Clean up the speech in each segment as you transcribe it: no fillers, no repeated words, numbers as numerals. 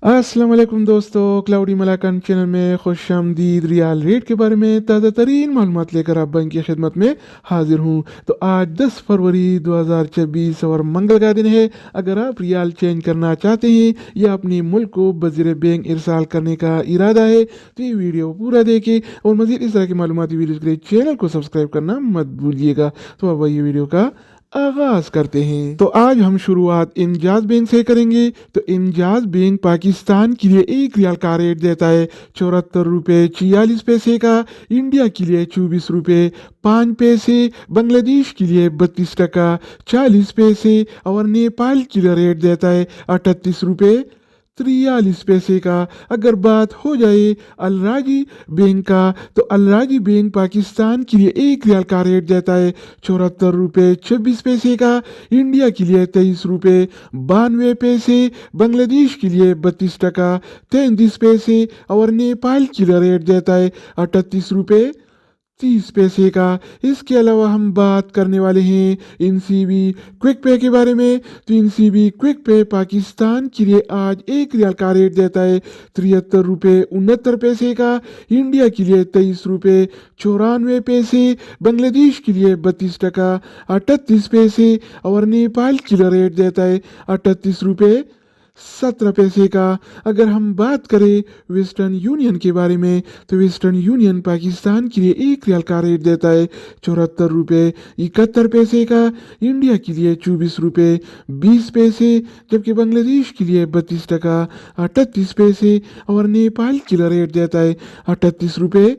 अस्सलाम वालेकुम दोस्तों, क्लाउडी मलाकन चैनल में खुश आमदीद। रियाल रेट के बारे में ताज़ा तरीन मालूमात लेकर आप बैंक की खिदमत में हाजिर हूँ। तो आज 10 फरवरी 2024 और मंगल का दिन है। अगर आप रियाल चेंज करना चाहते हैं या अपने मुल्क को बज़ीर बैंक इरसाल करने का इरादा है तो ये वीडियो पूरा देखें और मज़ीद इस तरह की मालूमाती वीडियोज़ के लिए चैनल को सब्सक्राइब करना मत भूलिएगा। तो अब ये वीडियो का आगाज करते हैं। तो आज हम शुरुआत इंजाज बैंक से करेंगे। तो इंजाज बैंक पाकिस्तान के लिए 1 रियाल का रेट देता है 74 रुपये 46 पैसे का, इंडिया के लिए 24 रुपये 5 पैसे, बांग्लादेश के लिए 32 टका 40 पैसे और नेपाल के लिए रेट देता है 38 रुपये 43 पैसे का। अगर बात हो जाए अलराजी बैंक का तो अलराजी बैंक पाकिस्तान के लिए 1 रियाल का रेट देता है 74 रुपये 26 पैसे का, इंडिया के लिए 23 रुपये 92 पैसे, बांग्लादेश के लिए 32 टका 33 पैसे और नेपाल के लिए रेट देता है 38 रुपये 30 पैसे का। इसके अलावा हम बात करने वाले हैं एनसीबी क्विक पे के बारे में। तो एनसीबी क्विक पे पाकिस्तान के लिए आज 1 रियाल का रेट देता है 73 रुपये 69 पैसे का, इंडिया के लिए 23 रुपये 94 पैसे, बांग्लादेश के लिए 32 टका 38 पैसे और नेपाल के लिए रेट देता है 38 रुपये 17 पैसे का। अगर हम बात करें वेस्टर्न यूनियन के बारे में तो वेस्टर्न यूनियन पाकिस्तान के लिए 1 रियाल का रेट देता है 74 रुपये 71 पैसे का, इंडिया के लिए 24 रुपये 20 पैसे, जबकि बांग्लादेश के लिए 32 टका 38 पैसे और नेपाल के लिए रेट देता है 38 रुपये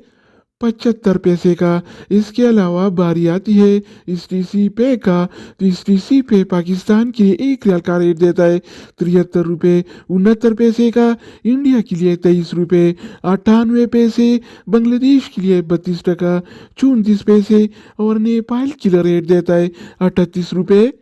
75 पैसे का। इसके अलावा बारी आती है एसटीसी पे का। तो एसटीसी पे पाकिस्तान के लिए 1 रियाल का रेट देता है 73 रुपये 69 पैसे का, इंडिया के लिए 23 रुपये 98 पैसे, बांग्लादेश के लिए 32 टका 34 पैसे और नेपाल के लिए रेट देता है 38 रुपये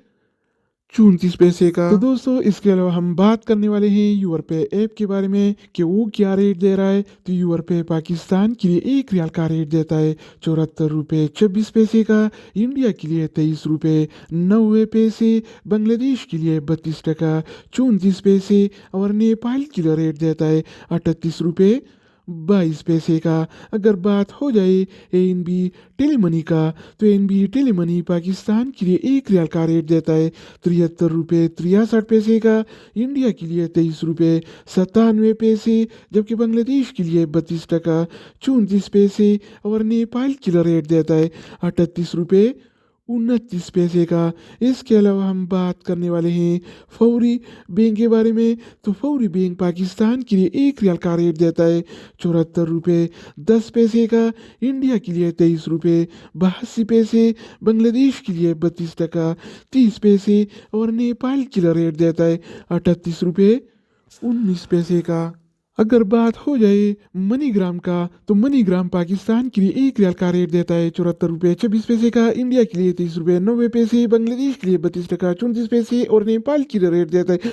34 पैसे का। तो दोस्तों इसके अलावा हम बात करने वाले हैं यूर पे ऐप के बारे में कि वो क्या रेट दे रहा है। तो यूर पे पाकिस्तान के लिए 1 रियाल का रेट देता है 74 रुपये 26 पैसे का, इंडिया के लिए 23 रुपये 90 पैसे, बांग्लादेश के लिए 32 टका 34 पैसे और नेपाल के लिए रेट देता है 38 रुपये 22 पैसे का। अगर बात हो जाए एनबी टेलीमनी का तो एनबी टेलीमनी पाकिस्तान के लिए 1 रियाल का रेट देता है 73 रुपये 63 पैसे का, इंडिया के लिए 23 रुपये 97 पैसे, जबकि बांग्लादेश के लिए 32 टका 34 पैसे और नेपाल के लिए रेट देता है 38 रुपये 29 पैसे का। इसके अलावा हम बात करने वाले हैं फौरी बैंक के बारे में। तो फौरी बैंक पाकिस्तान के लिए 1 रियाल का रेट देता है 74 रुपये 10 पैसे का, इंडिया के लिए 23 रुपये 82 पैसे, बांग्लादेश के लिए 32 टका 30 पैसे और नेपाल के लिए रेट देता है 38 रुपये 19 पैसे का। अगर बात हो जाए मनीग्राम का तो मनीग्राम पाकिस्तान के लिए 1 रियाल का रेट देता है 74 रुपये 26 पैसे का, इंडिया के लिए 23 रुपये 90 पैसे, बांग्लादेश के लिए 32 टका 34 पैसे और नेपाल के लिए रेट देता है